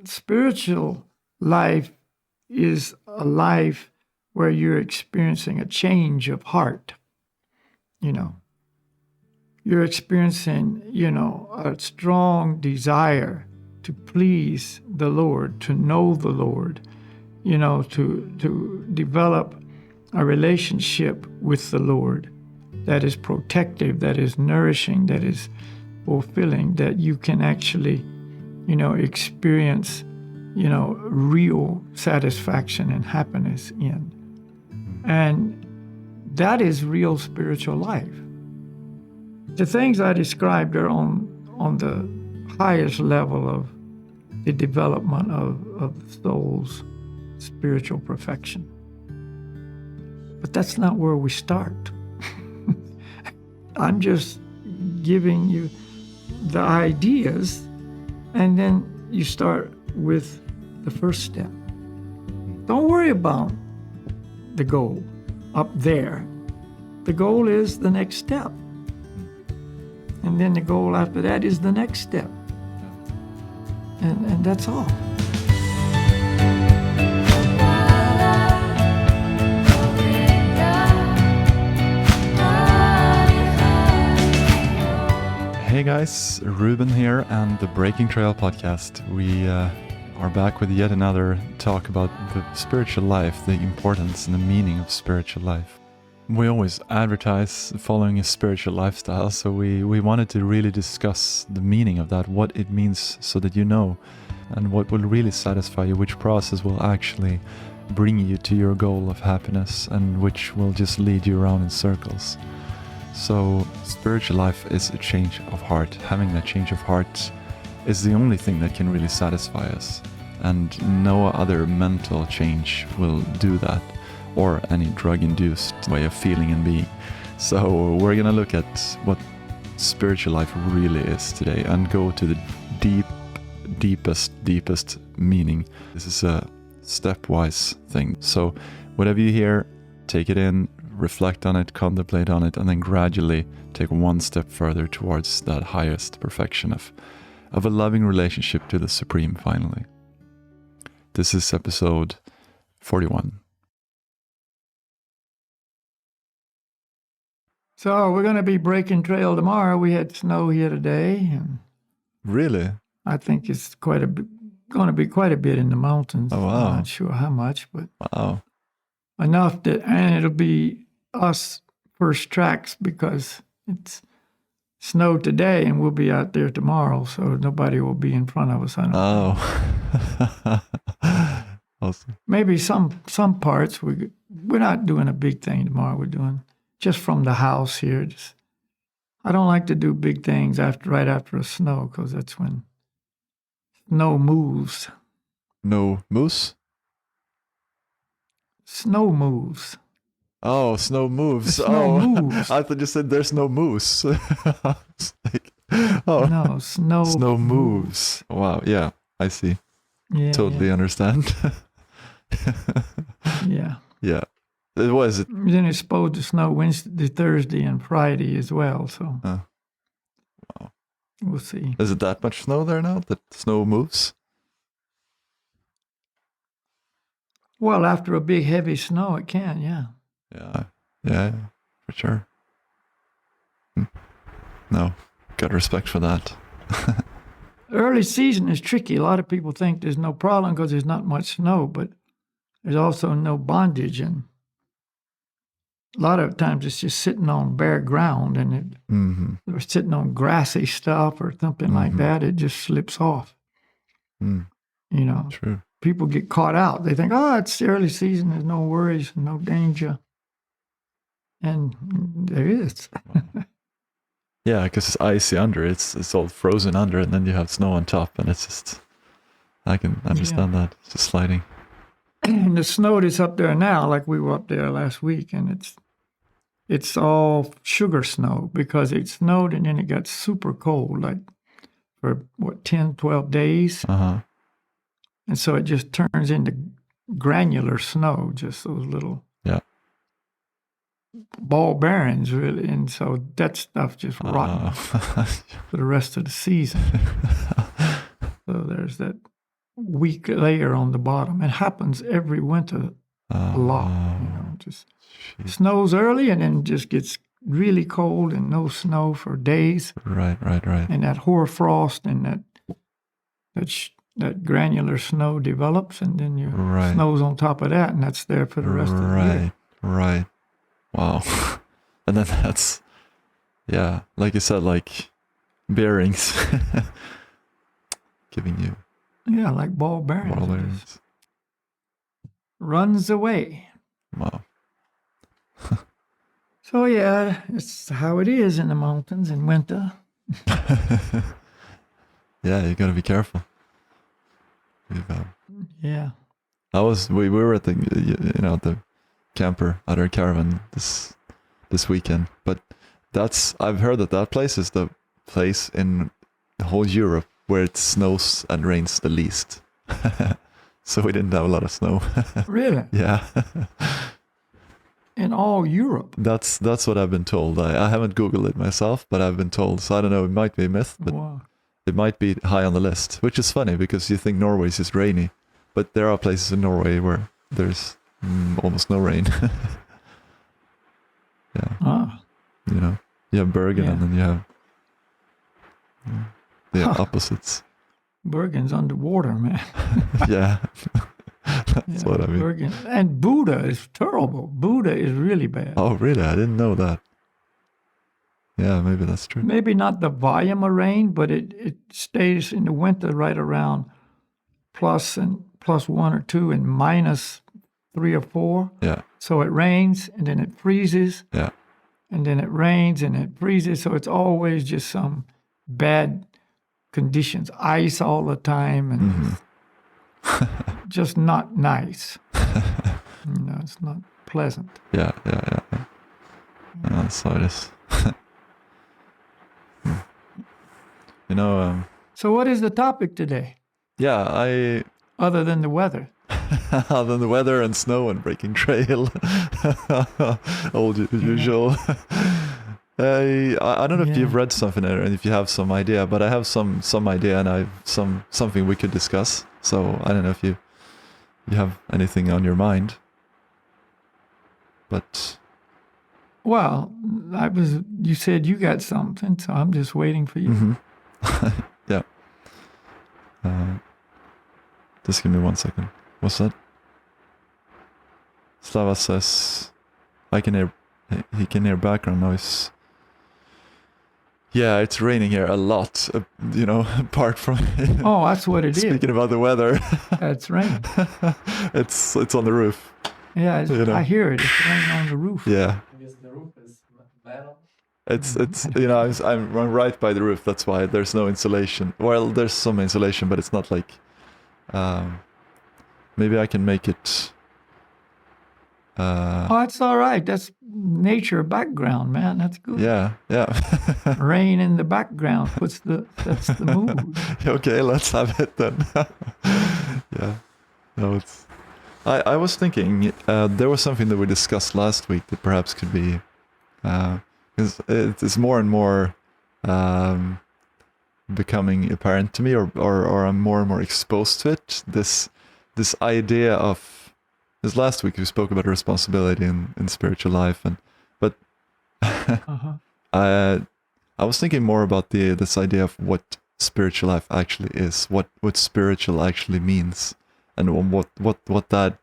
spiritual life is a life where you're experiencing a change of heart. You're experiencing, a strong desire to please the Lord, to know the Lord, to develop a relationship with the Lord that is protective, that is nourishing, that is fulfilling, that you can actually, experience, real satisfaction and happiness in. And that is real spiritual life. The things I described are on the highest level of the development of the soul's spiritual perfection. But that's not where we start. I'm just giving you the ideas, and then you start with the first step. Don't worry about the goal up there. The goal is the next step. And then the goal after that is the next step. And that's all. Hey guys, Ruben here and the Breaking Trail podcast. We are back with yet another talk about the spiritual life, the importance and the meaning of spiritual life. We always advertise following a spiritual lifestyle, so we wanted to really discuss the meaning of that, what it means so that you know, and what will really satisfy you, which process will actually bring you to your goal of happiness and which will just lead you around in circles. So spiritual life is a change of heart. Having that change of heart is the only thing that can really satisfy us, and no other mental change will do that, or any drug-induced way of feeling and being. So we're gonna look at what spiritual life really is today and go to the deepest meaning. This is a stepwise thing. So whatever you hear, take it in, reflect on it, contemplate on it, and then gradually take one step further towards that highest perfection of a loving relationship to the Supreme finally. This is episode 41. So we're going to be breaking trail tomorrow. We had snow here today. And Really? I think it's going to be quite a bit in the mountains. Oh, wow. I'm not sure how much, but Wow. enough and it'll be us first tracks because it's snowed today and we'll be out there tomorrow, so nobody will be in front of us. I don't think. Awesome. Maybe some parts we're not doing a big thing tomorrow. We're doing just from the house here. I don't like to do big things right after a snow because that's when snow moves. No moose? Snow moves. Oh, snow moves. Snow moves. I thought you said there's no moose. No, snow moves. Wow, yeah, I see. Yeah, totally understand. Yeah. Yeah. It was. Then it's supposed to snow Wednesday, Thursday, and Friday as well. So Wow. We'll see. Is it that much snow there now that snow moves? Well, after a big heavy snow, it can, yeah. Yeah, for sure. No, got respect for that. Early season is tricky. A lot of people think there's no problem because there's not much snow, but there's also no bondage. And a lot of times it's just sitting on bare ground and or sitting on grassy stuff or something like that. It just slips off. True. People get caught out. They think, oh, it's the early season. There's no worries, no danger. And there is. Yeah, because it's icy under. It's all frozen under, and then you have snow on top, and it's just. I can understand that. It's just sliding. And the snow that's up there now, like we were up there last week, and it's all sugar snow because it snowed and then it got super cold, like for 10, 12 days. And so it just turns into granular snow, just those little ball bearings, really. And so that stuff just rotten for the rest of the season. So there's that weak layer on the bottom. It happens every winter a lot. Just snows early and then just gets really cold and no snow for days. Right. And that hoarfrost and that granular snow develops, and then your snow's on top of that, and that's there for the rest of the year. Right. Wow. And then that's, like you said, like bearings giving you. Yeah, like ball bearings. Runs away. Wow. So it's how it is in the mountains in winter. Yeah, you got to be careful. Yeah. We were at the the camper at our caravan this weekend, but I've heard that place is the place in the whole Europe where it snows and rains the least. So we didn't have a lot of snow. Really? Yeah. In all Europe? That's what I've been told. I haven't Googled it myself, but I've been told. So I don't know, it might be a myth, but it might be high on the list, which is funny because you think Norway is just rainy, but there are places in Norway where there's almost no rain. Yeah. You have Bergen and then you have the opposites. Bergen's underwater, man. Yeah. That's what I mean. Bergen. And Buddha is terrible. Buddha is really bad. Oh, really? I didn't know that. Yeah, maybe that's true. Maybe not the volume of rain, but it stays in the winter right around plus 1 or 2 and minus 3 or 4. Yeah. So it rains and then it freezes. Yeah. And then it rains and it freezes. So it's always just some bad conditions. Ice all the time and just not nice. It's not pleasant. Yeah. That's how it is. So what is the topic today? Yeah, Other than the weather. Other than the weather and snow and breaking trail. Old usual. I don't know if you've read something and if you have some idea, but I have some idea and I have something we could discuss. So I don't know if you have anything on your mind. But well, you said you got something, so I'm just waiting for you. Mm-hmm. Yeah. Just give me 1 second. What's that? Slava says he can hear background noise. Yeah, it's raining here a lot, apart from Oh, that's what it is. Speaking about the weather. It's raining. It's on the roof. Yeah, I hear it. It's raining on the roof. Yeah. I guess the roof is metal. It's I'm right by the roof. That's why there's no insulation. Well, there's some insulation, but it's not like. Maybe I can make it. It's all right. That's nature background, man. That's good. Yeah. Rain in the background that's the mood. Okay, let's have it then. Yeah. No, it's. I was thinking there was something that we discussed last week that perhaps could be. Because it's more and more becoming apparent to me, or I'm more and more exposed to it. This idea of this last week we spoke about responsibility in spiritual life, but I was thinking more about this idea of what spiritual life actually is, what spiritual actually means, and what that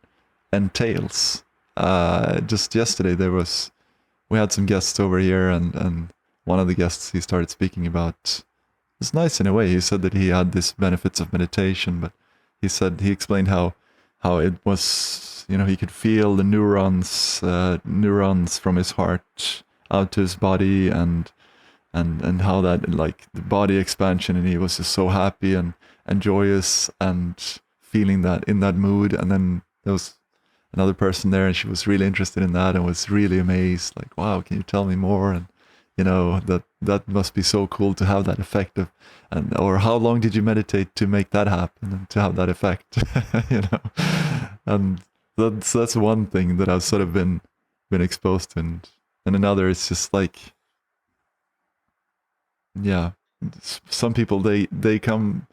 entails. Just yesterday we had some guests over here, and one of the guests, he started speaking about, it's nice in a way, he said that he had these benefits of meditation, but he explained how it was, he could feel the neurons from his heart out to his body, and how that, like, the body expansion, and he was just so happy and joyous and feeling that in that mood. And then there was another person there, and she was really interested in that and was really amazed, like, wow, can you tell me more? And that must be so cool to have that effect of, or how long did you meditate to make that happen and to have that effect? And that's one thing that I've sort of been exposed to, and another is just like, some people they come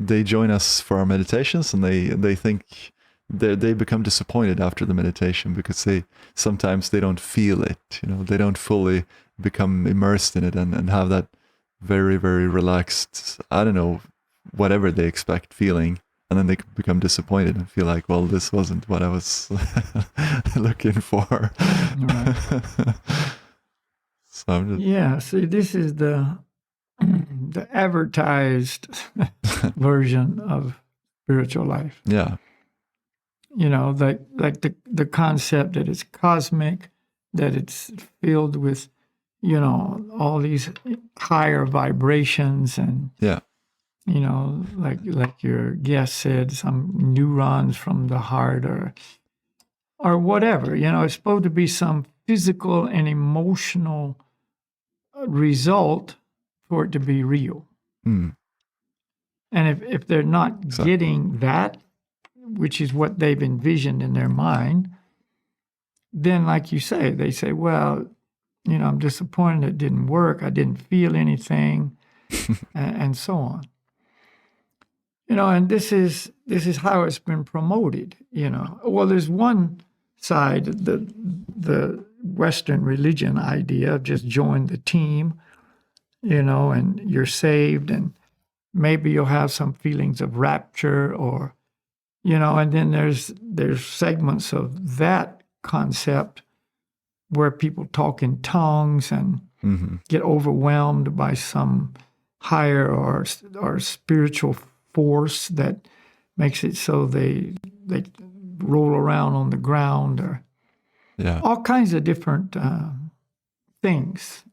they join us for our meditations, and they think they become disappointed after the meditation because sometimes they don't feel it. They don't fully become immersed in it and have that very, very relaxed, I don't know, whatever they expect feeling. And then they become disappointed and feel like, well, this wasn't what I was looking for. Right. So I'm just... Yeah, see, this is the advertised version of spiritual life. Yeah. Like the concept that it's cosmic, that it's filled with, all these higher vibrations and, Yeah. like your guest said, some neurons from the heart or whatever. It's supposed to be some physical and emotional result for it to be real. Mm. And if they're not Exactly. getting that, which is what they've envisioned in their mind, then, like you say, they say, well, I'm disappointed it didn't work. I didn't feel anything, and so on. And this is how it's been promoted. Well, there's one side, the Western religion idea of just join the team, and you're saved, and maybe you'll have some feelings of rapture, or and then there's segments of that concept where people talk in tongues and get overwhelmed by some higher or spiritual force that makes it so they roll around on the ground, or all kinds of different things,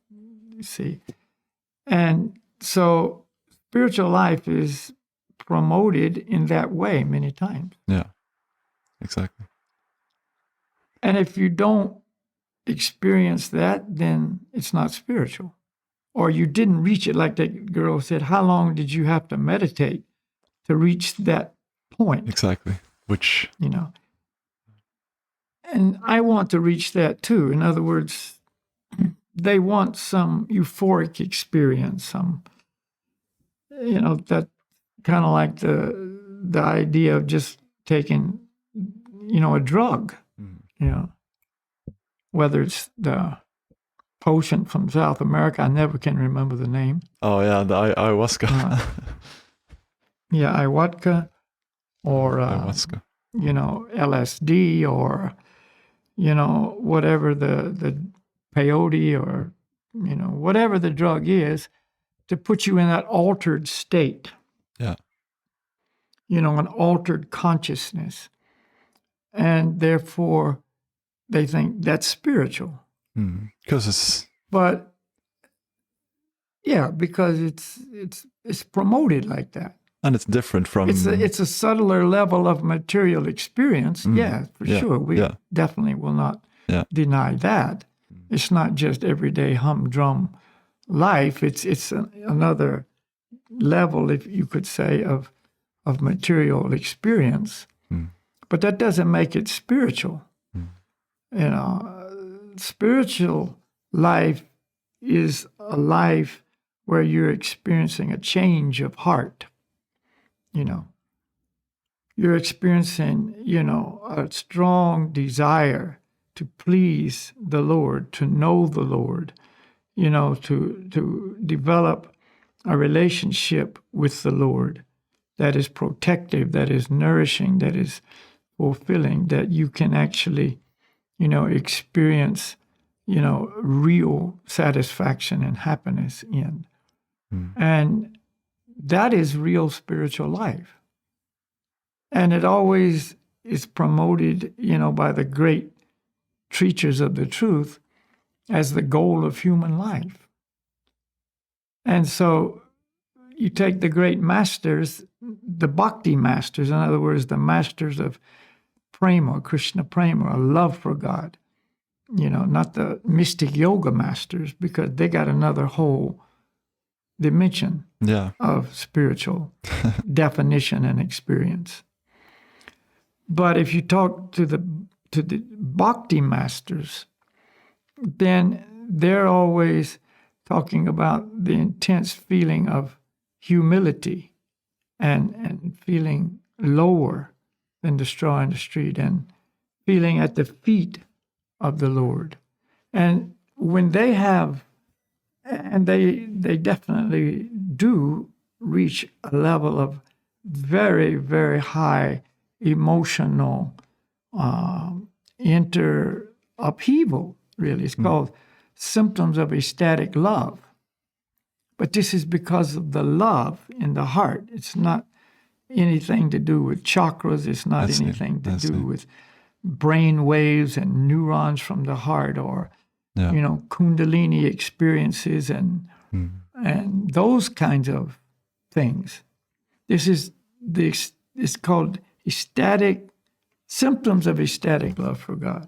you see. And so spiritual life is promoted in that way many times. Yeah, exactly. And if you don't experience that, then it's not spiritual. Or you didn't reach it. Like that girl said, how long did you have to meditate to reach that point? Exactly. Which... And I want to reach that too. In other words, they want some euphoric experience, some, that kind of like the idea of just taking, a drug, whether it's the potion from South America, I never can remember the name. Oh yeah, the ayahuasca. Ayahuasca, or ayahuasca. LSD, or whatever the peyote, or whatever the drug is, to put you in that altered state. Yeah. An altered consciousness, and therefore they think that's spiritual. Because it's... But yeah, because it's promoted like that. And it's different from... It's a subtler level of material experience. Yeah, for sure. We definitely will not deny that. It's not just everyday humdrum life. It's another level, if you could say, of material experience. But that doesn't make it spiritual. Spiritual life is a life where you're experiencing a change of heart. You're experiencing, a strong desire to please the Lord, to know the Lord, to develop a relationship with the Lord that is protective, that is nourishing, that is fulfilling, that you can actually, experience, real satisfaction and happiness in. And that is real spiritual life. And it always is promoted, by the great teachers of the truth as the goal of human life. And so you take the great masters, the Bhakti masters, in other words, the masters of prema, Krishna prema, a love for God, not the mystic yoga masters, because they got another whole dimension of spiritual definition and experience. But if you talk to the Bhakti masters, then they're always talking about the intense feeling of humility, and feeling lower than the straw in the street, and feeling at the feet of the Lord. And when they have, and they definitely do reach a level of very, very high emotional upheaval, really. It's called symptoms of ecstatic love. But this is because of the love in the heart. It's not anything to do with chakras. It's not anything to do with brain waves and neurons from the heart, or kundalini experiences and those kinds of things. It's called ecstatic symptoms of ecstatic love for God,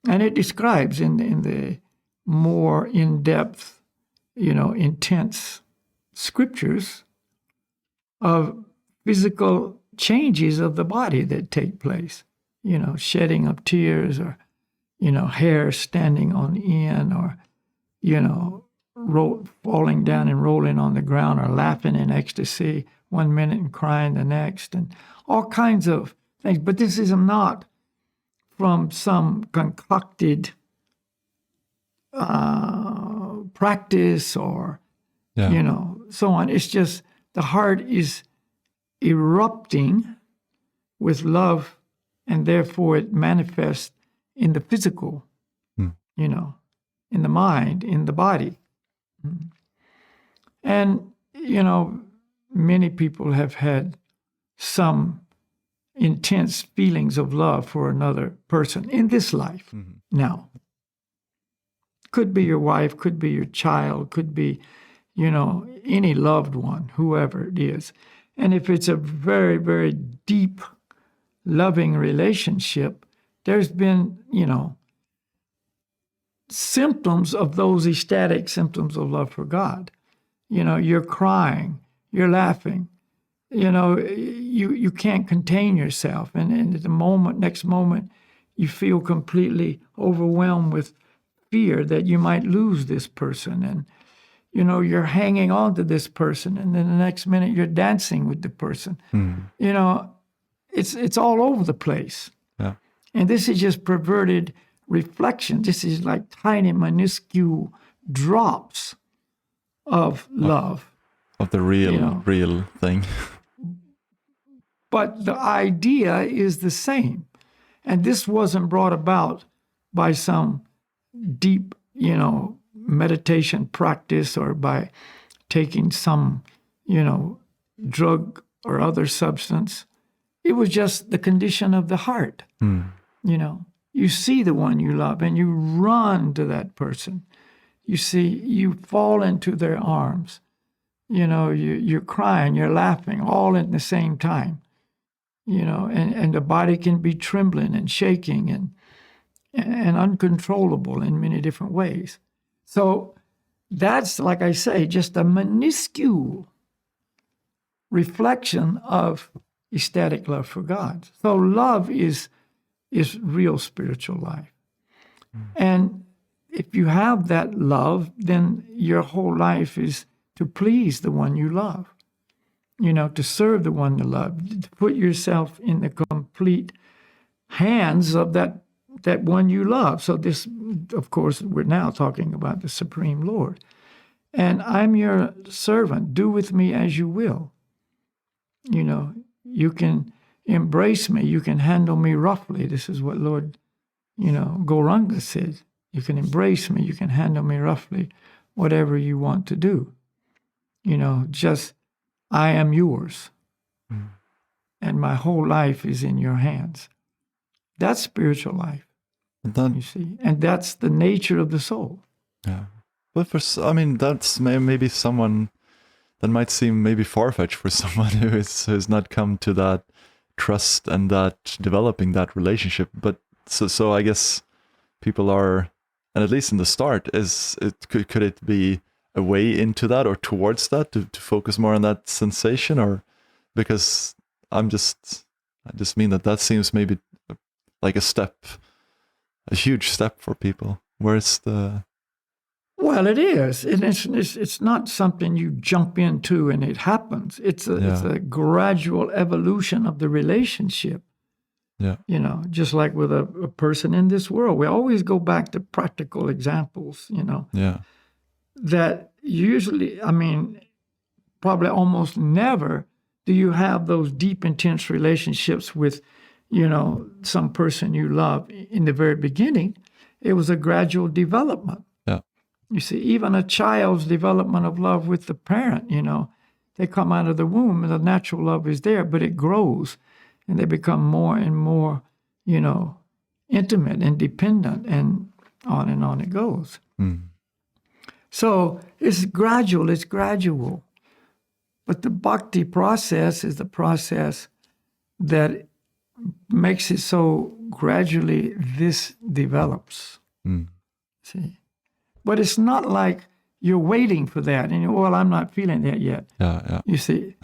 and it describes in the more in-depth, intense scriptures of physical changes of the body that take place. Shedding of tears, or hair standing on end, or falling down and rolling on the ground, or laughing in ecstasy one minute and crying the next, and all kinds of things. But this is not from some concocted practice or so on. It's just the heart is erupting with love, and therefore it manifests in the physical, in the mind, in the body. And, many people have had some intense feelings of love for another person in this life. Now, could be your wife, could be your child, could be, any loved one, whoever it is. And if it's a very, very deep, loving relationship, there's been, symptoms of those ecstatic symptoms of love for God. You're crying, you're laughing, you can't contain yourself. And at the next moment, you feel completely overwhelmed with fear that you might lose this person. And, you're hanging on to this person. And then the next minute you're dancing with the person. It's all over the place. Yeah. And this is just perverted reflection. This is like tiny, minuscule drops of love. Of the real thing. But the idea is the same. And this wasn't brought about by some deep, meditation practice, or by taking some, drug or other substance. It was just the condition of the heart. You see the one you love and you run to that person. You fall into their arms. You're crying, you're laughing, all at the same time. And the body can be trembling and shaking and uncontrollable in many different ways. So that's, like I say, just a minuscule reflection of ecstatic love for God. So love is real spiritual life. And if you have that love, then your whole life is to please the one you love, to serve the one you love, to put yourself in the complete hands of that one you love. So this, of course, we're now talking about the Supreme Lord. And I'm your servant. Do with me as you will. You can embrace me. You can handle me roughly. This is what Lord, Gauranga said. You can embrace me. You can handle me roughly, whatever you want to do. Just, I am yours. And my whole life is in your hands. That's spiritual life. You see, and that's the nature of the soul. Yeah, but that's maybe someone that might seem maybe far-fetched for someone who has not come to that trust and that developing that relationship. But so I guess people are, and at least in the start, could it be a way into that or towards that to focus more on that sensation, or because I just mean that seems maybe like a huge step for people. Where's the... Well, it is. It's not something you jump into and it happens. It's a gradual evolution of the relationship. Yeah. You know, just like with a person in this world. We always go back to practical examples, you know. Yeah. That usually, I mean, probably almost never do you have those deep, intense relationships with, you know, some person you love in the very beginning. It was a gradual development. Yeah. You see, even a child's development of love with the parent, you know, they come out of the womb and the natural love is there, but it grows and they become more and more, you know, intimate and dependent, and on it goes. Mm. So it's gradual. But the bhakti process is the process that makes it so gradually this develops. Mm. See? But it's not like you're waiting for that and well, I'm not feeling that yet. Yeah. You see,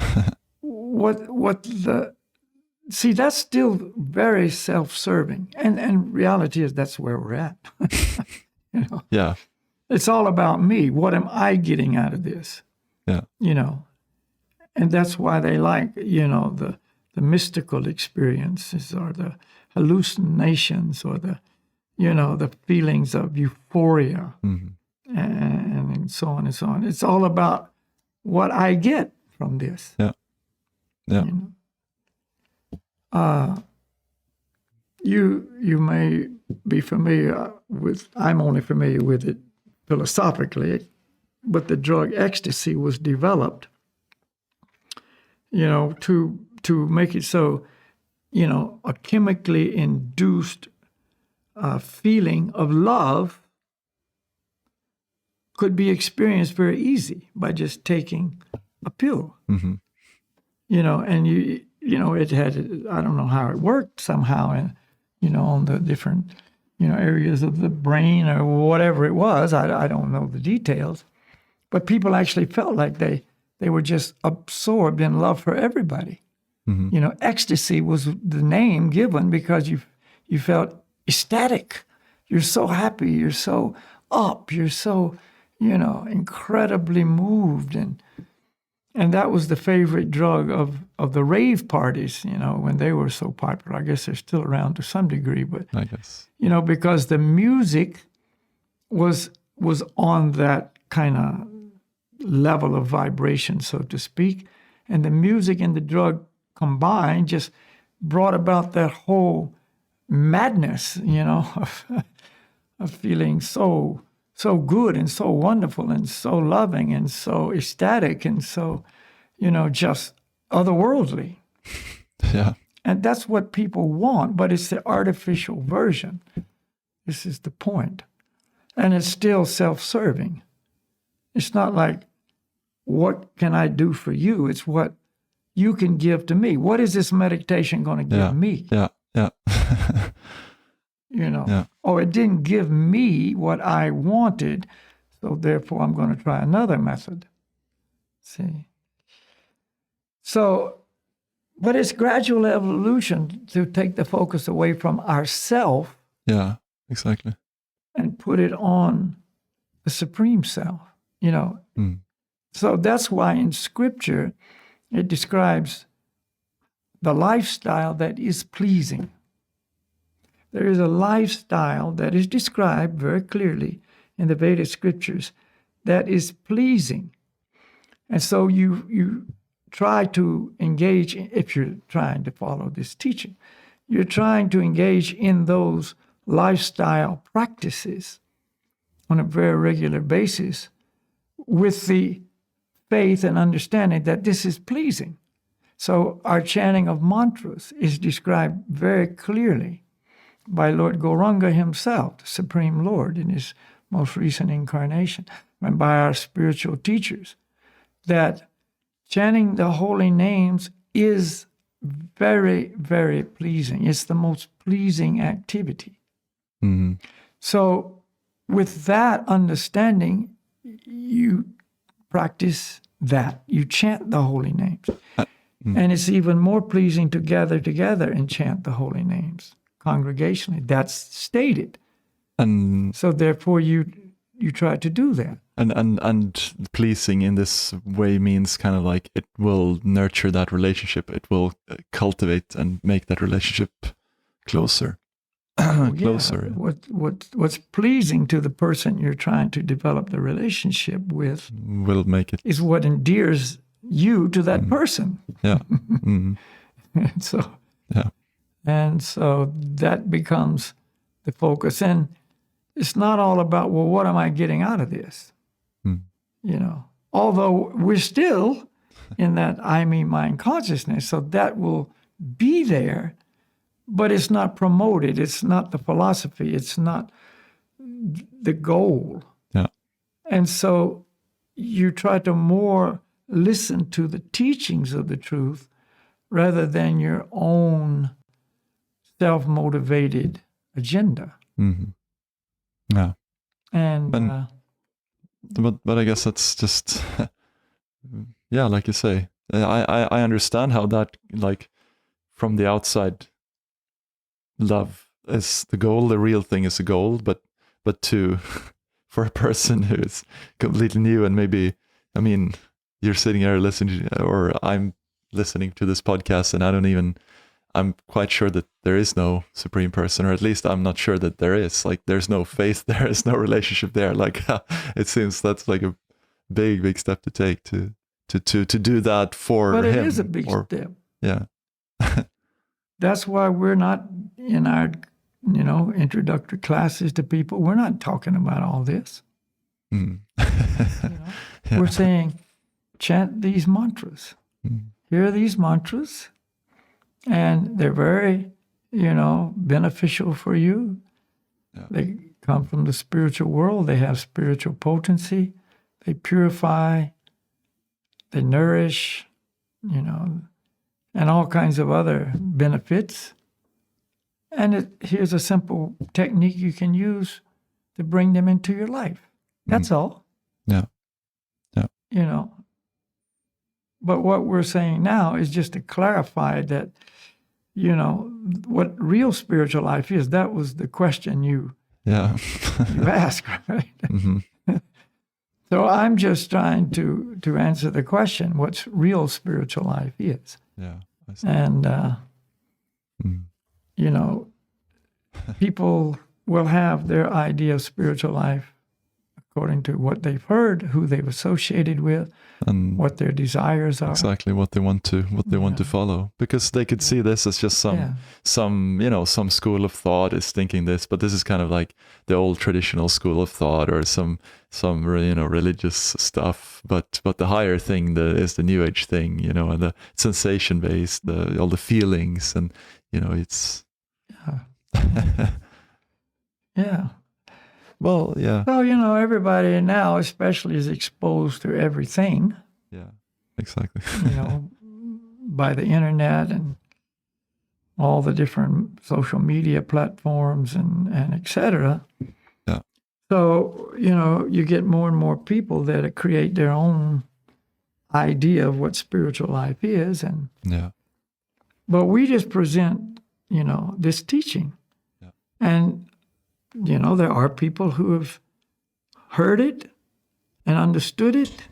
see, that's still very self-serving. And reality is that's where we're at. You know? Yeah. It's all about me. What am I getting out of this? Yeah. You know, and that's why they like, you know, the mystical experiences or the hallucinations or the, you know, the feelings of euphoria and so on and so on. It's all about what I get from this. Yeah. Yeah. You know? You may be familiar with, I'm only familiar with it philosophically, but the drug ecstasy was developed, you know, to make it so, you know, a chemically induced feeling of love could be experienced very easy by just taking a pill. Mm-hmm. You know, and you know, it had, I don't know how it worked somehow, and you know, on the different, you know, areas of the brain or whatever it was. I don't know the details, but people actually felt like they were just absorbed in love for everybody. Mm-hmm. You know, ecstasy was the name given because you felt ecstatic. You're so happy. You're so up. You're so, you know, incredibly moved, and that was the favorite drug of the rave parties, you know, when they were so popular. I guess they're still around to some degree, but I guess, you know, because the music was on that kind of level of vibration, so to speak, and the music and the drug combined just brought about that whole madness, you know, of feeling so good and so wonderful and so loving and so ecstatic and so, you know, just otherworldly. Yeah. And that's what people want, but it's the artificial version. This is the point. And it's still self-serving. It's not like, what can I do for you? It's what you can give to me. What is this meditation going to give me? Yeah. You know, Yeah. Oh, it didn't give me what I wanted, so therefore I'm going to try another method. See? So, but it's gradual evolution to take the focus away from ourself. Yeah, exactly. And put it on the Supreme Self, you know. Mm. So that's why in Scripture it describes the lifestyle that is pleasing. There is a lifestyle that is described very clearly in the Vedic scriptures that is pleasing. And so you try to engage, if you're trying to follow this teaching, you're trying to engage in those lifestyle practices on a very regular basis with the faith and understanding that this is pleasing. So our chanting of mantras is described very clearly by Lord Gauranga himself, the Supreme Lord, in his most recent incarnation, and by our spiritual teachers, that chanting the holy names is very, very pleasing. It's the most pleasing activity. Mm-hmm. So with that understanding, you practice that. You chant the holy names. And it's even more pleasing to gather together and chant the holy names congregationally. That's stated. And So therefore you you try to do that. And pleasing in this way means kind of like it will nurture that relationship. It will cultivate and make that relationship closer. Closer. Yeah. What's pleasing to the person you're trying to develop the relationship with will make it is what endears you to that person. Yeah. Mm-hmm. And so that becomes the focus. And it's not all about, well, what am I getting out of this? You know, although we're still in that I, me, mine consciousness, so that will be there, but it's not promoted. It's not the philosophy. It's not the goal. Yeah. And so you try to more listen to the teachings of the truth rather than your own self-motivated agenda. Mm-hmm. Yeah. And but I guess that's just yeah, like you say, I understand how that, like, from the outside, love is the goal, the real thing is the goal, but to for a person who is completely new and maybe, I mean, you're sitting here listening, or I'm listening to this podcast, and I'm quite sure that there is no supreme person, or at least I'm not sure that there is. Like, there's no faith there, is no relationship there. Like, it seems that's like a big step to take to do that for him. But it is a big step. Yeah. That's why we're not in our, introductory classes to people. We're not talking about all this. Mm. Yeah. We're saying, chant these mantras. Hear these mantras. And they're very, beneficial for you. Yeah. They come from the spiritual world. They have spiritual potency. They purify. They nourish, and all kinds of other benefits. And here's a simple technique you can use to bring them into your life. That's all. Yeah. But what we're saying now is just to clarify that, what real spiritual life is. That was the question you asked, right? Mm-hmm. So I'm just trying to answer the question, what's real spiritual life is. Yeah. I see. And, people will have their idea of spiritual life according to what they've heard, who they've associated with, and what their desires are. Exactly what they want to follow, because they could see this as just some school of thought is thinking this, but this is kind of like the old traditional school of thought, or some religious stuff, but the higher thing is the new age thing, and the sensation based, all the feelings, and it's yeah. Well, yeah. So, everybody now especially is exposed to everything. Yeah, exactly. By the internet and all the different social media platforms and et cetera. Yeah. So, you get more and more people that create their own idea of what spiritual life is. But we just present, this teaching. Yeah. And there are people who have heard it and understood it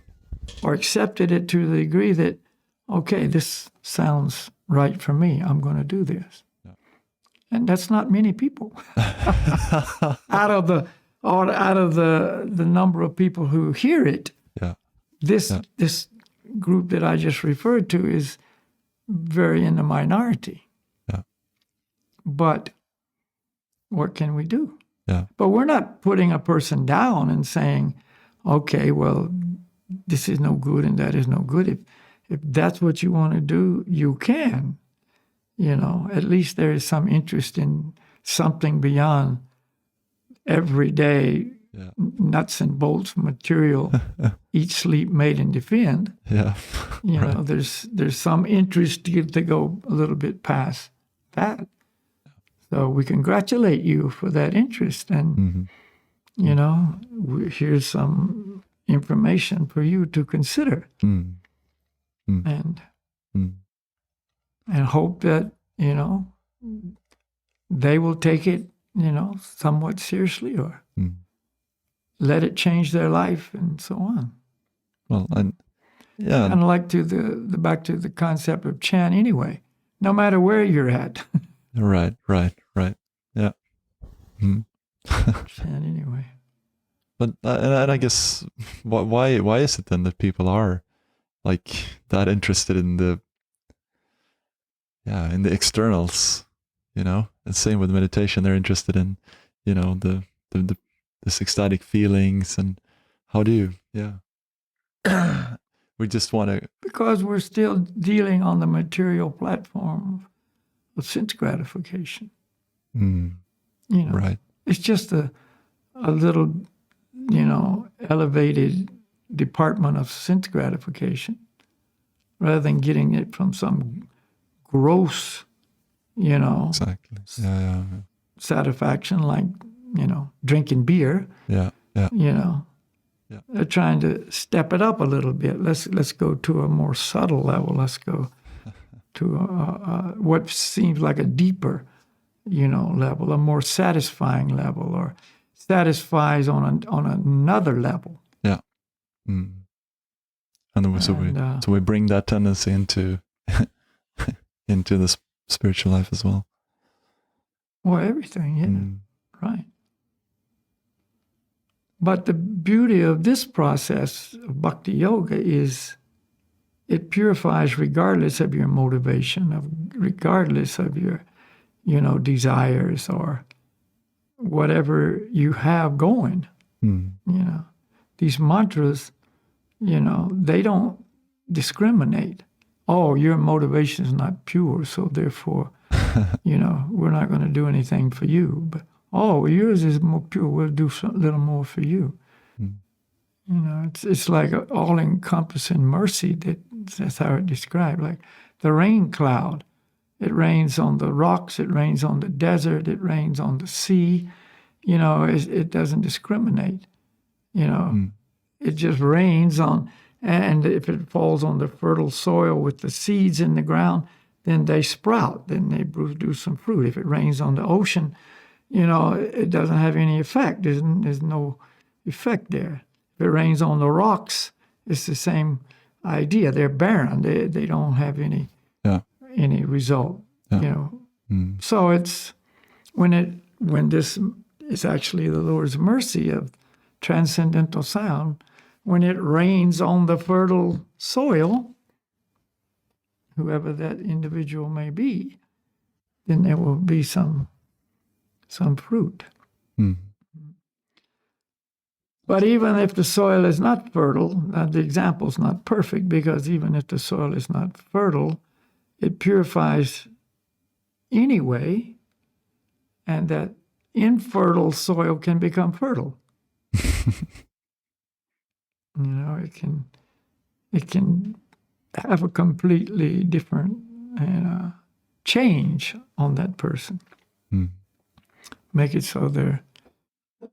or accepted it to the degree that, okay, this sounds right for me. I'm going to do this. Yeah. And that's not many people. out of the number of people who hear it, this group that I just referred to is very in the minority. Yeah. But what can we do? Yeah. But we're not putting a person down and saying, okay, well, this is no good and that is no good. If that's what you want to do, you can. At least there is some interest in something beyond everyday nuts and bolts material, eat, sleep, mate, and defend. Yeah. Right. There's some interest to go a little bit past that. So we congratulate you for that interest, and here's some information for you to consider, and hope that they will take it somewhat seriously, or let it change their life and so on. Well, and yeah, Kind of like to the back to the concept of chant anyway. No matter where you're at, right. Yeah. Mm. chant anyway. But and I guess why is it then that people are like that interested in the externals, you know? And same with meditation, they're interested in, you know, the ecstatic feelings, and how do you we just want to, Because we're still dealing on the material platform of sense gratification. You know, right. it's just a little, you know, elevated department of sense gratification, rather than getting it from some gross, you know, Exactly. Yeah. satisfaction like, you know, drinking beer. Yeah. You know, Yeah. they're trying to step it up a little bit. Let's go to a more subtle level. Let's go to what seems like a deeper, you know, level, a more satisfying level, or satisfies on another level. Yeah. And then so we bring that tendency into into the spiritual life as well. Well, everything, yeah, right. But the beauty of this process of Bhakti Yoga is it purifies regardless of your motivation, regardless of your, you know, desires or whatever you have going. You know, these mantras, you know, they don't discriminate. Oh, your motivation is not pure, so therefore, you know, we're not going to do anything for you. But, oh, yours is more pure, we'll do a little more for you. You know, it's like an all-encompassing mercy. That's how it's described. Like the rain cloud. It rains on the rocks, it rains on the desert, it rains on the sea. You know, it doesn't discriminate. You know, it just rains on, and if it falls on the fertile soil with the seeds in the ground, then they sprout, then they produce some fruit. If it rains on the ocean, you know, it doesn't have any effect. There's no effect there. If it rains on the rocks, it's the same idea. They're barren. They don't have any result. You know. So it's when this is actually the Lord's mercy of transcendental sound, when it rains on the fertile soil, whoever that individual may be, then there will be some fruit. But even if the soil is not fertile, the example is not perfect, because even if the soil is not fertile, it purifies anyway, and that infertile soil can become fertile. You know, it can have a completely different change on that person. Make it so they're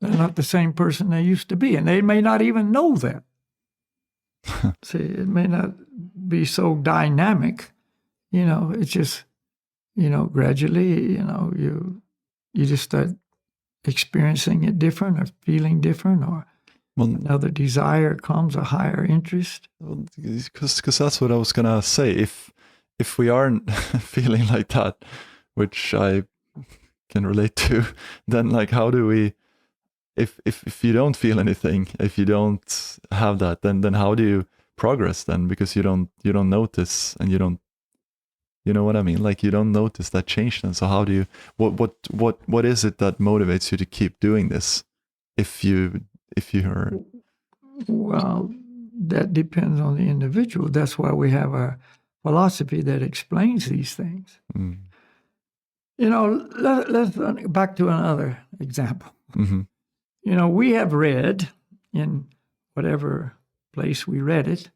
not the same person they used to be, and they may not even know that. See, it may not be so dynamic. You know, it's just, you know, gradually, you know, you just start experiencing it different, or feeling different, or another desire comes, a higher interest. Because that's what I was gonna say. If we aren't feeling like that, which I can relate to, then like how do we? If you don't feel anything, if you don't have that, then how do you progress then? Because you don't notice, and you don't, you know what I mean? Like you don't notice that change then. So how do you? What is it that motivates you to keep doing this? If you're, well, that depends on the individual. That's why we have a philosophy that explains these things. You know, let's back to another example. You know, we have read in whatever place we read it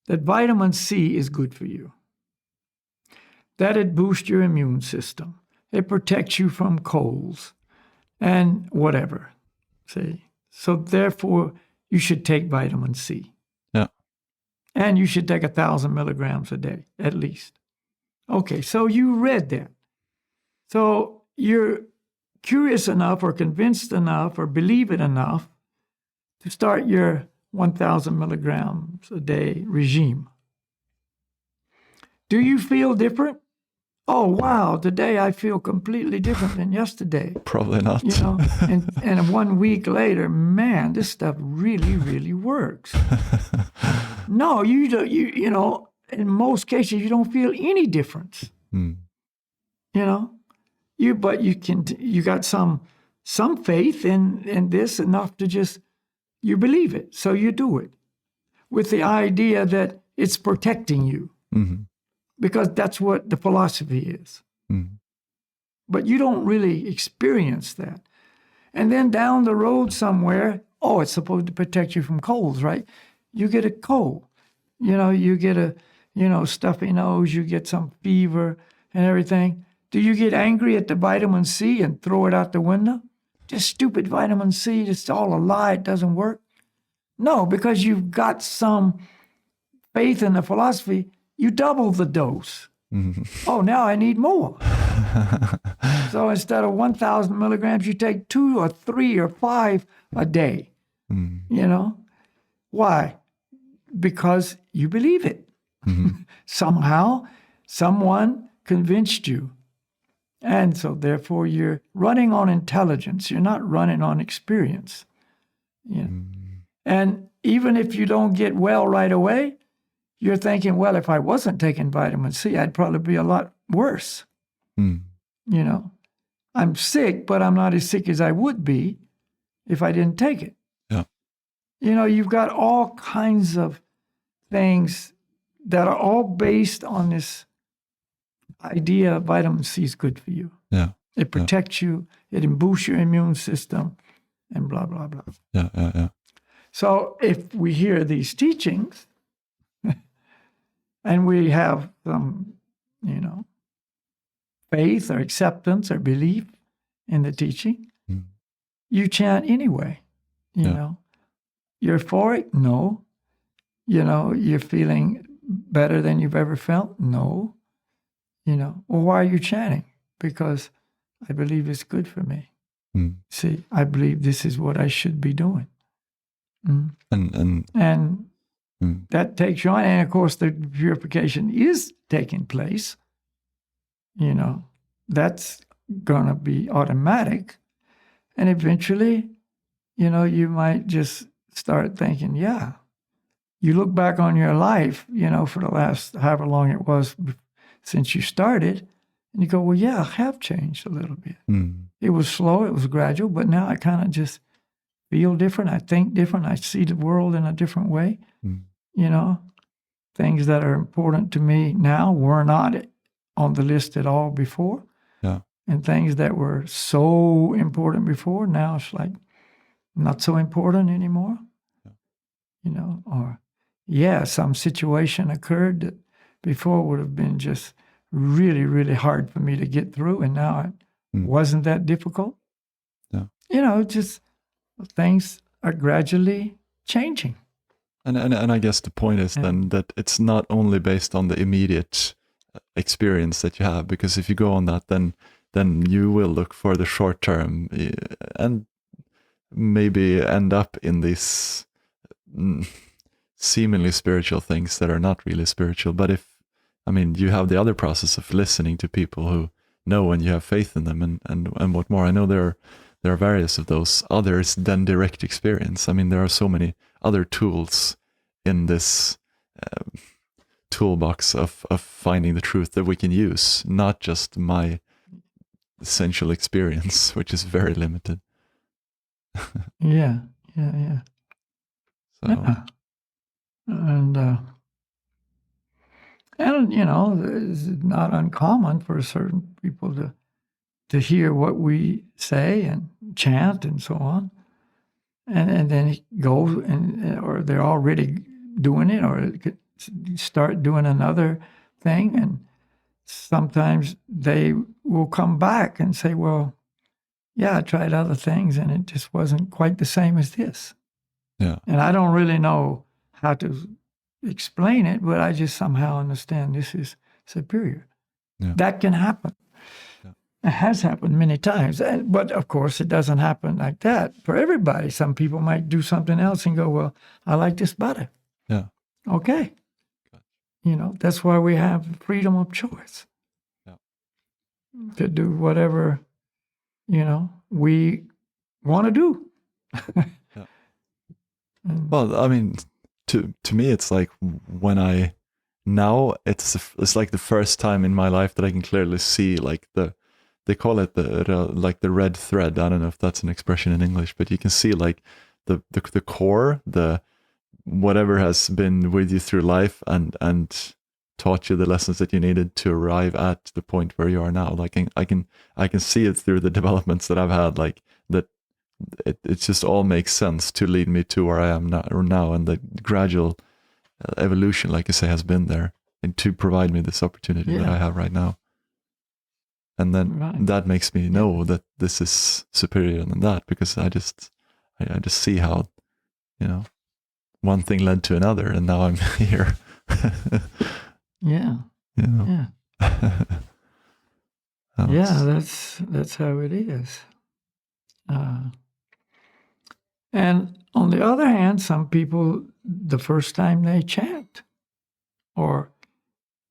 that vitamin C is good for you, that it boosts your immune system, it protects you from colds and whatever. See, so therefore you should take vitamin C. Yeah. And you should take 1,000 milligrams a day, at least. Okay, so you read that. So you're curious enough, or convinced enough, or believe it enough to start your 1,000 milligrams a day regime. Do you feel different? Oh, wow, today I feel completely different than yesterday. Probably not. You know, and 1 week later, man, this stuff really, really works. No, you don't, you know, in most cases, you don't feel any difference. Mm. You know, but you got some faith in this enough to just, you believe it, so you do it with the idea that it's protecting you. Mm-hmm. Because that's what the philosophy is. Mm. But you don't really experience that. And then down the road somewhere, oh, it's supposed to protect you from colds, right? You get a cold. You know, you get a, stuffy nose, you get some fever and everything. Do you get angry at the vitamin C and throw it out the window? Just stupid vitamin C, it's all a lie, it doesn't work. No, because you've got some faith in the philosophy. You double the dose. Mm-hmm. Oh, now I need more. So instead of 1,000 milligrams, you take 2 or 3 or 5 a day. Mm. You know? Why? Because you believe it. Mm-hmm. Somehow, someone convinced you. And so therefore, you're running on intelligence. You're not running on experience. You know? And even if you don't get well right away, you're thinking, well, if I wasn't taking vitamin C, I'd probably be a lot worse. Mm. You know, I'm sick, but I'm not as sick as I would be if I didn't take it. Yeah. You know, you've got all kinds of things that are all based on this idea vitamin C is good for you. Yeah. It protects you, it boosts your immune system, and blah, blah, blah. Yeah. So if we hear these teachings, and we have some, faith or acceptance or belief in the teaching, you chant anyway. You know, you're euphoric? No. You know, you're feeling better than you've ever felt? No. You know, well, why are you chanting? Because I believe it's good for me. Mm. See, I believe this is what I should be doing. Mm. And that takes you on. And of course, the purification is taking place. You know, that's going to be automatic. And eventually, you know, you might just start thinking, yeah, you look back on your life, you know, for the last however long it was since you started, and you go, well, yeah, I have changed a little bit. Mm. It was slow, it was gradual, but now I kind of just feel different. I think different. I see the world in a different way. Mm. You know, things that are important to me now were not on the list at all before. Yeah. And things that were so important before, now it's like not so important anymore. Yeah. You know, or yeah, some situation occurred that before would have been just really, really hard for me to get through, and now it wasn't that difficult. Yeah. You know, just things are gradually changing. And I guess the point is then that it's not only based on the immediate experience that you have, because if you go on that, then you will look for the short term and maybe end up in these seemingly spiritual things that are not really spiritual. But you have the other process of listening to people who know and you have faith in them and what more. I know there are various of those others than direct experience. I mean, there are so many other tools in this toolbox of finding the truth that we can use, not just my essential experience, which is very limited. Yeah. So. Yeah. And you know, it's not uncommon for certain people to hear what we say and chant and so on, and then go or they're already doing it, or start doing another thing, and sometimes they will come back and say, well, yeah, I tried other things and it just wasn't quite the same as this. Yeah. And I don't really know how to explain it, but I just somehow understand this is superior. Yeah. That can happen. Yeah. It has happened many times. But of course, it doesn't happen like that for everybody. Some people might do something else and go, well, I like this better. Yeah. Okay. That's why we have freedom of choice. Yeah. To do whatever, we want to do. Yeah. Well, I mean, to me, it's like when now it's like the first time in my life that I can clearly see like they call it the red thread. I don't know if that's an expression in English, but you can see like the core, the whatever has been with you through life and taught you the lessons that you needed to arrive at the point where you are now. Like I can see it through the developments that I've had, like that it just all makes sense to lead me to where I am now, and the gradual evolution, like you say, has been there and to provide me this opportunity that I have right now. And then that makes me know that this is superior than that, because I just see how, one thing led to another, and now I'm here. Yeah. Yeah. That's how it is. And on the other hand, some people, the first time they chant, or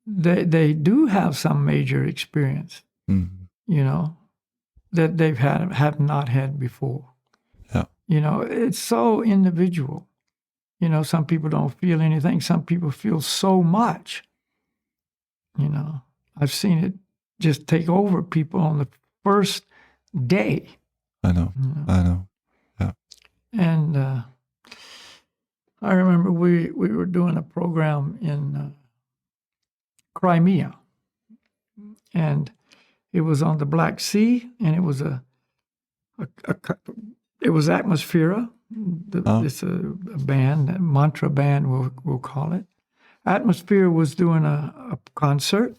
they do have some major experience, that they've have not had before. Yeah. It's so individual. Some people don't feel anything. Some people feel so much. I've seen it just take over people on the first day. I know. Yeah. And I remember we were doing a program in Crimea, and it was on the Black Sea, and it was it was Atmosphere. It's a band, a mantra band, we'll call it. Atmosphere was doing a concert,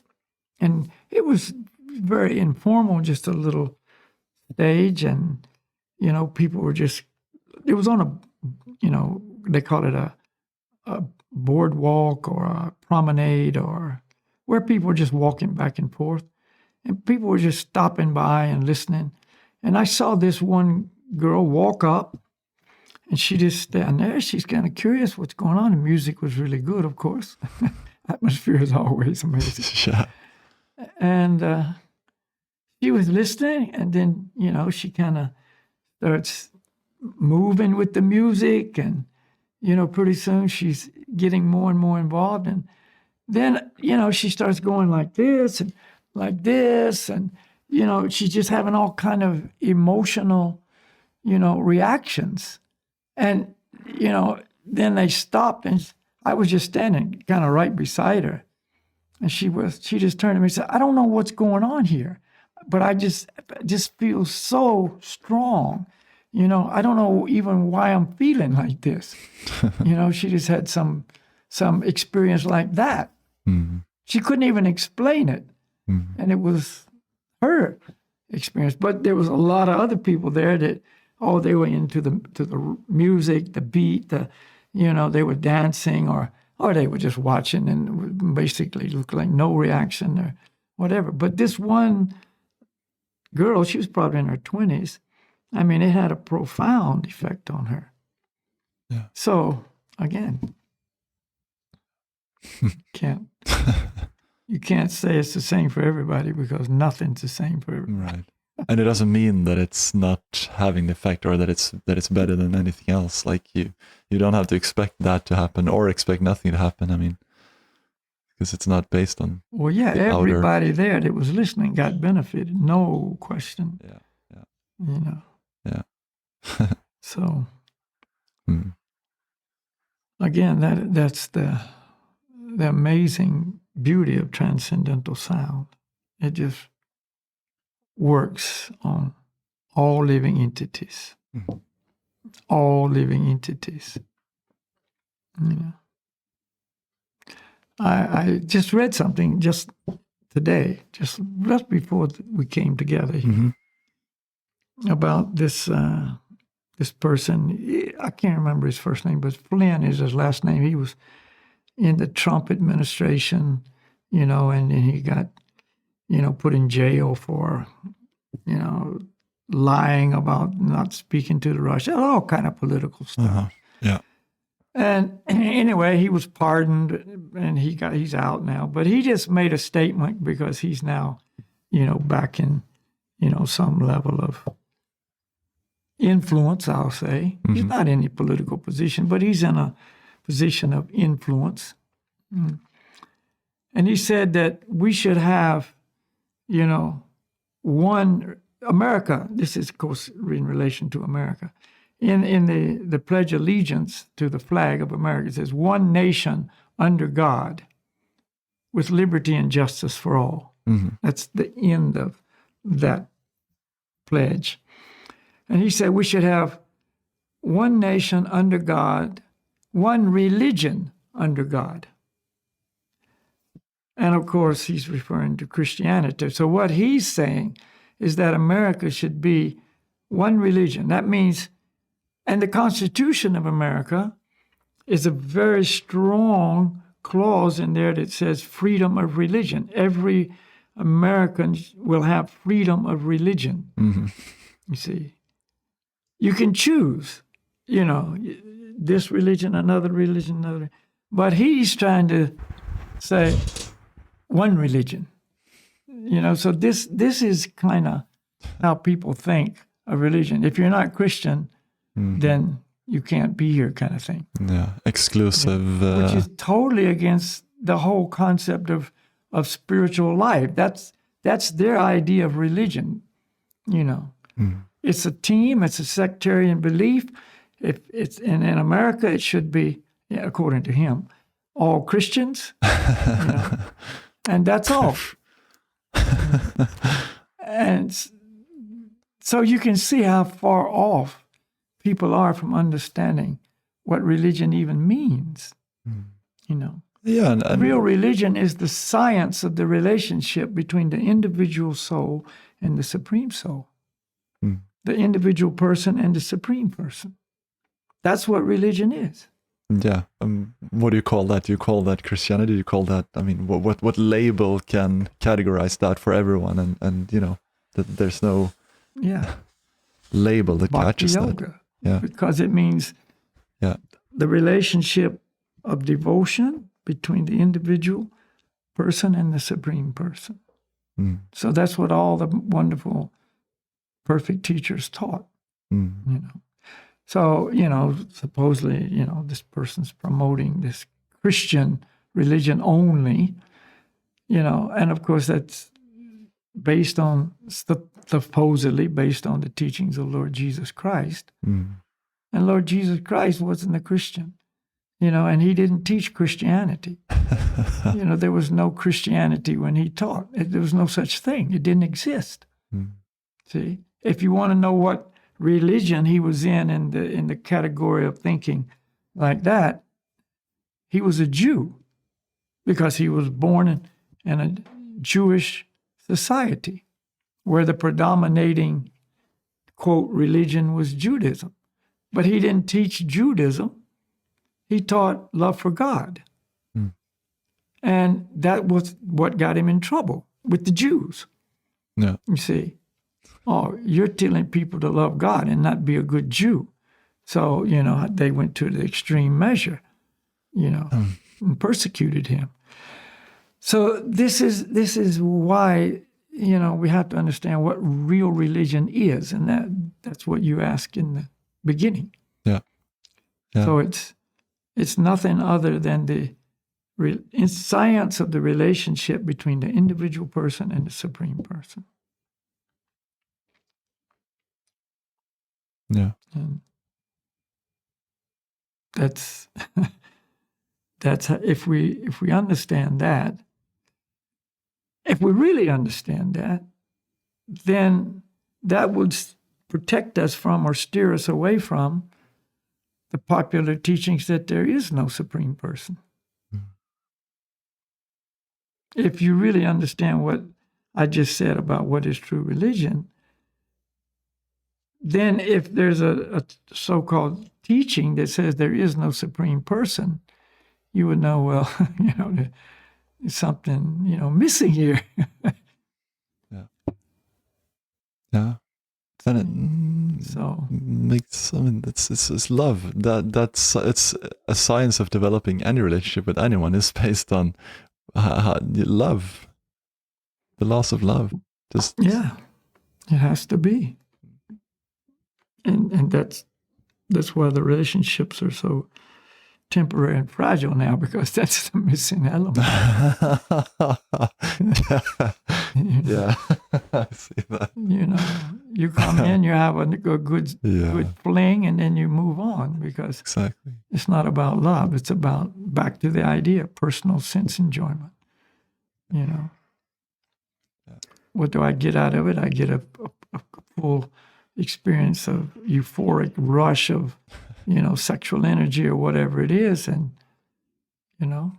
and it was very informal, just a little stage, and people were just. It was on a, they call it a boardwalk or a promenade, or where people were just walking back and forth, and people were just stopping by and listening. And I saw this one girl walk up, and she just stand there. She's kind of curious what's going on. The music was really good, of course. Atmosphere is always amazing. Yeah. And she was listening, and then, she kind of starts moving with the music, and, pretty soon she's getting more and more involved. And then, she starts going like this and like this, and, she's just having all kind of emotional, reactions. And, then they stopped, and I was just standing kind of right beside her. And she just turned to me and said, I don't know what's going on here, but I just feel so strong. I don't know even why I'm feeling like this. She just had some experience like that. Mm-hmm. She couldn't even explain it. Mm-hmm. And it was her experience. But there was a lot of other people there that, they were into the music, the beat, they were dancing, or they were just watching and basically looked like no reaction or whatever. But this one girl, she was probably in her 20s. I mean, it had a profound effect on her. Yeah. So, again, you can't say it's the same for everybody, because nothing's the same for everybody. Right. And it doesn't mean that it's not having the effect, or that it's better than anything else. Like you don't have to expect that to happen, or expect nothing to happen. I mean, because it's not based on. Well, yeah, everybody there that was listening got benefited, no question. Yeah. Yeah. So, again, that's the amazing beauty of transcendental sound. It just works on all living entities. Mm-hmm. All living entities. I just read something just today, just before we came together here, about this person. I can't remember his first name, but Flynn is his last name. He was in the Trump administration, and then he got, put in jail for lying about not speaking to the Russians, all kind of political stuff. Yeah. And anyway, he was pardoned, and he's out now. But he just made a statement because he's now, back in, some level of influence, I'll say. He's not in any political position, but he's in a position of influence. And he said that we should have, one America. This is, of course, in relation to America. In the Pledge of Allegiance to the flag of America, it says, one nation under God with liberty and justice for all. That's the end of that pledge. And he said we should have one nation under God, one religion under God. And of course, he's referring to Christianity. So what he's saying is that America should be one religion. That means, and the Constitution of America is a very strong clause in there that says freedom of religion. Every American will have freedom of religion. You see, you can choose, this religion, another religion, another. But he's trying to say one religion. So this is kind of how people think of religion. If you're not Christian, then you can't be here, kind of thing. Yeah, exclusive. Which is totally against the whole concept of spiritual life. That's their idea of religion. It's a team. It's a sectarian belief. And in America, it should be, according to him, all Christians. And that's all. And so you can see how far off people are from understanding what religion even means. Yeah, and real religion is the science of the relationship between the individual soul and the supreme soul, the individual person and the supreme person. That's what religion is. Yeah. What do you call that? Do you call that Christianity? Do you call that? I mean, what label can categorize that for everyone? And that there's no label that Bhakti catches Yoga. that. Yeah. Because it means the relationship of devotion between the individual person and the supreme person. So that's what all the wonderful, perfect teachers taught. So, supposedly, this person's promoting this Christian religion only, and of course that's supposedly based on the teachings of Lord Jesus Christ. And Lord Jesus Christ wasn't a Christian, and he didn't teach Christianity. There was no Christianity when he taught. There was no such thing. It didn't exist. See, if you want to know what religion he was in the category of thinking like that, he was a Jew because he was born in a Jewish society where the predominating, quote, religion was Judaism. But he didn't teach Judaism. He taught love for God. And that was what got him in trouble with the Jews. Yeah. You see, you're telling people to love God and not be a good Jew. So, they went to the extreme measure, and persecuted him. So this is why, we have to understand what real religion is. And that's what you asked in the beginning. Yeah. So it's nothing other than the science of the relationship between the individual person and the supreme person. Yeah. And that's how, if we understand that, if we really understand that, then that would protect us from or steer us away from the popular teachings that there is no supreme person. If you really understand what I just said about what is true religion, then if there's a so-called teaching that says there is no supreme person, you would know, well, there's something, missing here. Yeah. Yeah. Then it So makes, I mean, it's love. It's a science of developing any relationship with anyone is based on love, the loss of love. Just yeah, it has to be, and that's why the relationships are so temporary and fragile now, because that's the missing element. Yeah, I see that. You know, you come in, you have a good fling, and then you move on, because Exactly. it's not about love. It's about, back to the idea, personal sense enjoyment. You know, what do I get out of it? I get a full experience of euphoric rush of, sexual energy or whatever it is, and then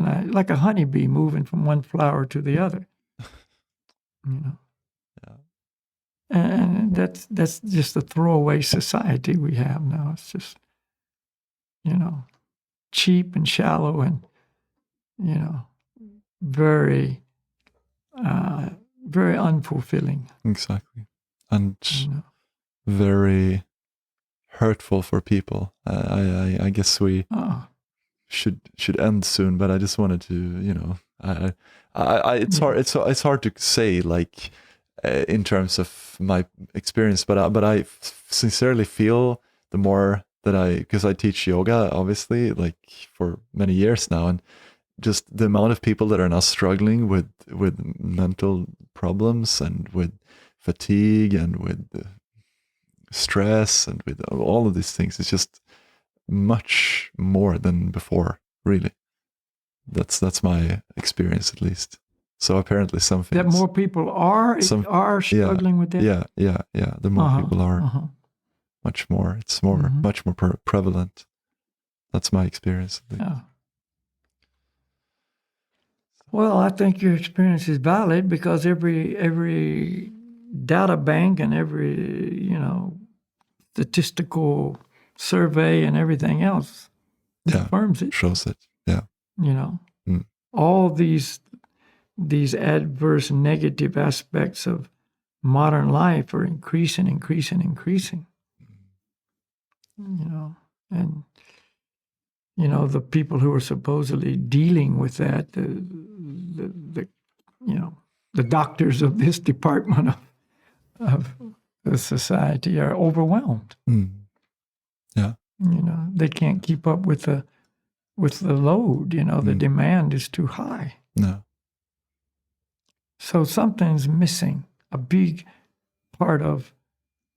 I, like a honeybee moving from one flower to the other. Yeah. And that's just a throwaway society we have now. It's just, cheap and shallow and, very, very unfulfilling. Exactly. And very hurtful for people. I guess we should end soon, but I just wanted to, it's hard to say, like, in terms of my experience, but I sincerely feel the more that because I teach yoga, obviously, like for many years now, and just the amount of people that are now struggling with mental problems and with fatigue and with stress and with all of these things, it's just much more than before, really. That's my experience, at least. So apparently something that more people are struggling with that. Yeah. The more people are, much more. It's much more prevalent. That's my experience. Yeah. Well, I think your experience is valid, because every data bank and every statistical survey and everything else confirms it. Shows it. Yeah. All these adverse negative aspects of modern life are increasing. And the people who are supposedly dealing with that, the doctors of this department of the society are overwhelmed. Yeah. They can't keep up with the load. The demand is too high. No. So something's missing. A big part of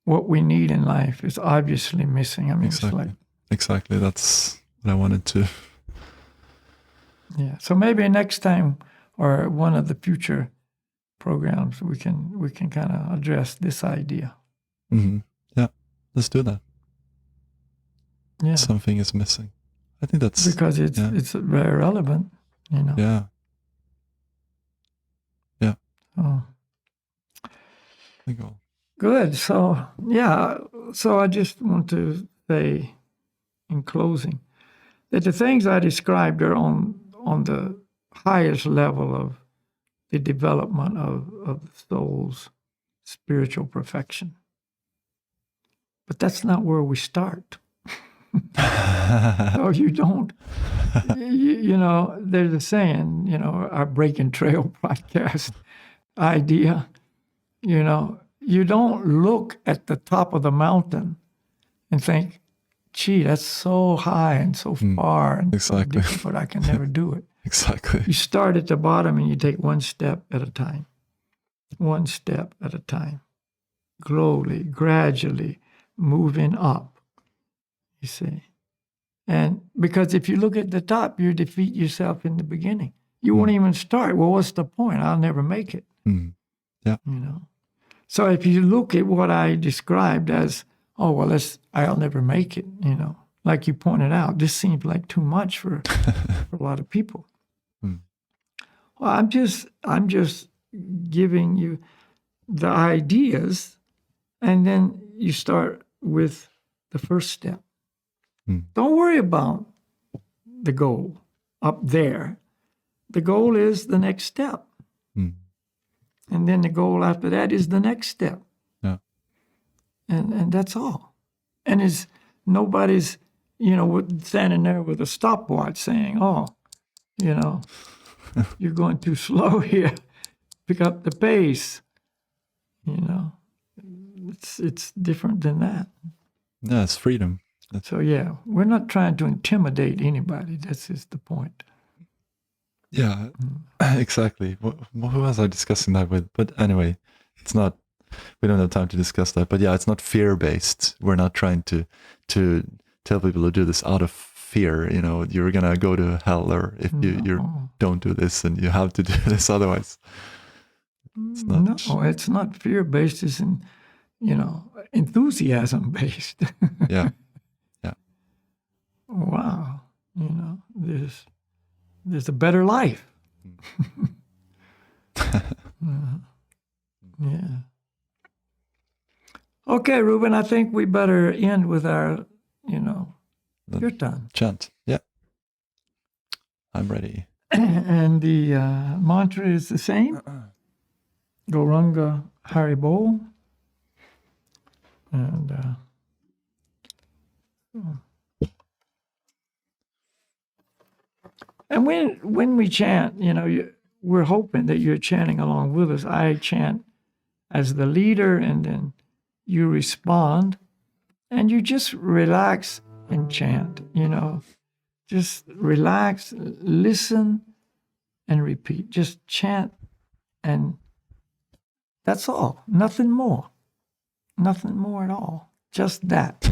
what we need in life is obviously missing. I mean, exactly. That's what I wanted to. Yeah. So maybe next time, or one of the future programs, we can kind of address this idea. Mm-hmm. Yeah. Let's do that. Yeah. Something is missing. I think that's because it's very relevant. Yeah. Yeah. Oh. Go. Good. So I just want to say in closing that the things I described are on the highest level of the development of the soul's spiritual perfection. But that's not where we start. No, you don't. There's a saying, our Breaking Trail podcast idea, you don't look at the top of the mountain and think, gee, that's so high and so far and so difficult, I can never do it. Exactly. You start at the bottom and you take one step at a time. One step at a time. Slowly, gradually moving up, you see. And because if you look at the top, you defeat yourself in the beginning. You won't even start. Well, what's the point? I'll never make it. Yeah. So if you look at what I described as, I'll never make it, like you pointed out, this seems like too much for a lot of people. Well, I'm just giving you the ideas, and then you start with the first step. Don't worry about the goal up there. The goal is the next step. And then the goal after that is the next step. Yeah. And that's all. And it's nobody's, standing there with a stopwatch saying, oh, you're going too slow here. Pick up the pace. It's different than that. Yeah, it's freedom. So yeah, we're not trying to intimidate anybody. That's just the point. Yeah, exactly. Who was I discussing that with? But anyway, it's not. We don't have time to discuss that. But yeah, it's not fear-based. We're not trying to tell people to do this out of fear. You're gonna go to hell, or if you don't do this, and you have to do this otherwise. It's not. No, it's not fear-based. It's enthusiasm-based. Yeah. Wow, there's a better life. Yeah. Okay, Ruben, I think we better end with our, your turn. Chant. Yeah. I'm ready. And the mantra is the same. Gauranga Haribo. And and when we chant, we're hoping that you're chanting along with us. I chant as the leader, and then you respond, and you just relax and chant. Just relax, listen, and repeat. Just chant, and that's all. Nothing more. Nothing more at all. Just that.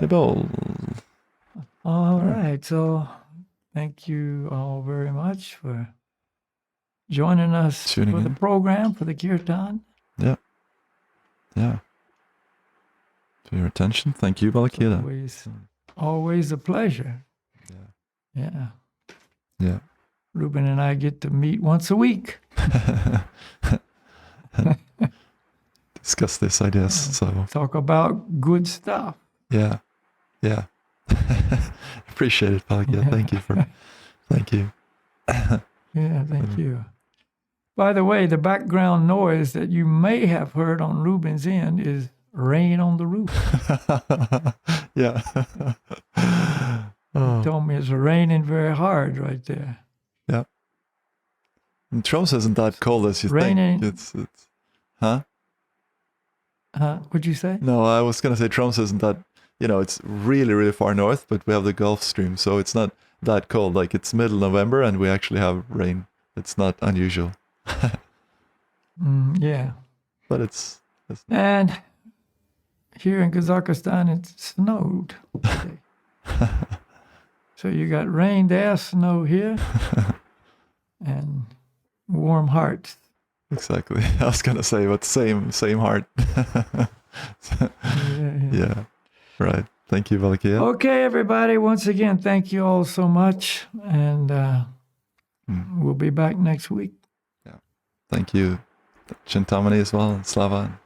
Haribol. All right. So thank you all very much for joining us Tuning for the in. program, for the kirtan. Yeah. For your attention. Thank you, Balakira. Always a pleasure. Yeah. Yeah. Ruben and I get to meet once a week. Discuss this, I guess. So Talk about good stuff. yeah. Appreciate it, Balakira. Thank you. Yeah, thank you. By the way, the background noise that you may have heard on Ruben's end is rain on the roof. Yeah. He told me it's raining very hard right there. Yeah. And Tromsø isn't that cold as you Raining. think. It's huh? What'd you say? No, I was gonna say Tromsø isn't that, it's really, really far north, but we have the Gulf Stream, so it's not that cold. Like, it's middle November and we actually have rain. It's not unusual. Yeah. But it's And here in Kazakhstan, it snowed today. So you got rain there, snow here, and warm hearts. exactly. I was gonna say, but same heart. Yeah. Right. Thank you, Valakia. Okay, everybody. Once again, thank you all so much, and we'll be back next week. Yeah. Thank you, Chintamani as well, and Slava.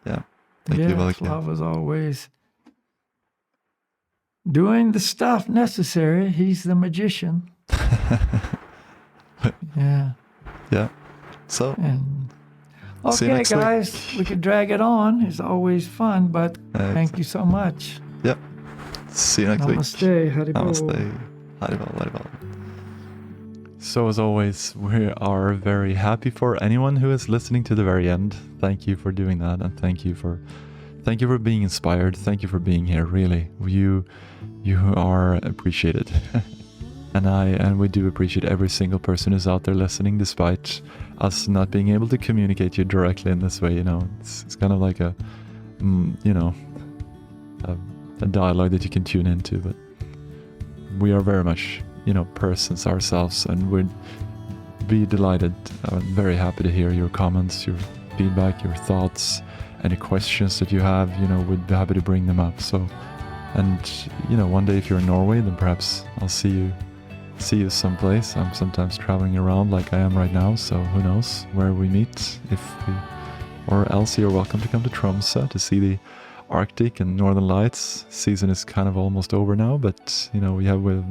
Yeah. Thank you, Valakia. Slava's always doing the stuff necessary. He's the magician. Yeah. Yeah. So. And See you okay, next week. guys, we could drag it on. It's always fun, but thank you so much. Yep. See you next week. Namaste. Haribol. Namaste. Haribol. So as always, we are very happy for anyone who is listening to the very end. Thank you for doing that, and thank you for being inspired. Thank you for being here. Really, you are appreciated. And we do appreciate every single person who's out there listening, despite us not being able to communicate you directly in this way. It's kind of like a dialogue that you can tune into. But we are very much, persons ourselves, and we'd be delighted, very happy to hear your comments, your feedback, your thoughts, any questions that you have. We'd be happy to bring them up. So, and one day if you're in Norway, then perhaps I'll see you someplace. I'm sometimes traveling around like I am right now, so who knows where we meet. Or else you're welcome to come to Tromsø to see the Arctic and Northern Lights. Season is kind of almost over now, but we have with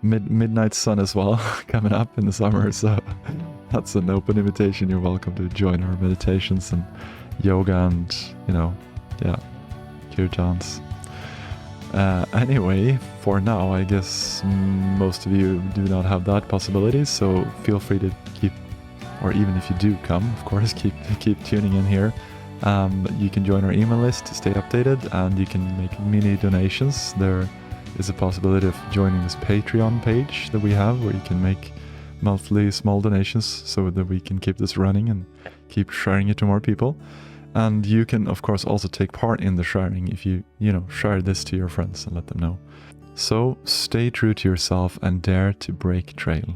midnight sun as well coming up in the summer, so that's an open invitation. You're welcome to join our meditations and yoga and kirtans. Anyway, for now, I guess most of you do not have that possibility, so feel free to keep, or even if you do come, of course, keep tuning in here. You can join our email list to stay updated, and you can make mini donations. There is a possibility of joining this Patreon page that we have, where you can make monthly small donations so that we can keep this running and keep sharing it to more people. And you can, of course, also take part in the sharing if you share this to your friends and let them know. So stay true to yourself and dare to break trail.